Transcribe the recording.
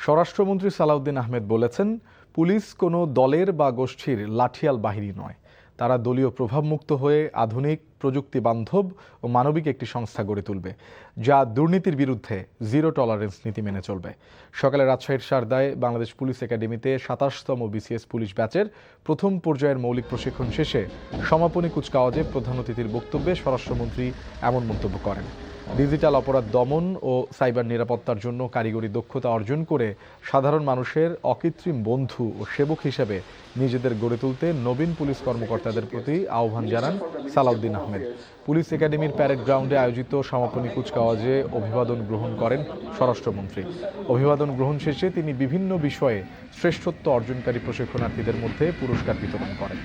স্বরাষ্ট্রমন্ত্রী সালাউদ্দিন আহমেদ বলেছেন, পুলিশ কোনো দলের বা গোষ্ঠীর লাঠিয়াল বাহিনী নয়। তারা দলীয় প্রভাবমুক্ত হয়ে আধুনিক, প্রযুক্তি বান্ধব ও মানবিক একটি সংস্থা গড়ে তুলবে, যা দুর্নীতির বিরুদ্ধে জিরো টলারেন্স নীতি মেনে চলবে। সকালে রাজশাহীর সারদায় বাংলাদেশ পুলিশ একাডেমিতে ২৭তম বিসিএস পুলিশ ব্যাচের প্রথম পর্যায়ের মৌলিক প্রশিক্ষণ শেষে সমাপনী কুচকাওয়াজে প্রধান অতিথির বক্তব্যে স্বরাষ্ট্রমন্ত্রী এমন মন্তব্য করেন। ডিজিটাল অপরাধ দমন ও সাইবার নিরাপত্তার জন্য কারিগরি দক্ষতা অর্জন করে সাধারণ মানুষের অকৃত্রিম বন্ধু ও সেবক হিসেবে নিজেদের গড়ে তুলতে নবীন পুলিশ কর্মকর্তাদের প্রতি আহ্বান জানান সালাউদ্দিন আহমেদ। পুলিশ একাডেমির প্যারেড গ্রাউন্ডে আয়োজিত সমাপনী কুচকাওয়াজে অভিবাদন গ্রহণ করেন স্বরাষ্ট্রমন্ত্রী। অভিবাদন গ্রহণ শেষে তিনি বিভিন্ন বিষয়ে শ্রেষ্ঠত্ব অর্জনকারী প্রশিক্ষণার্থীদের মধ্যে পুরস্কার বিতরণ করেন।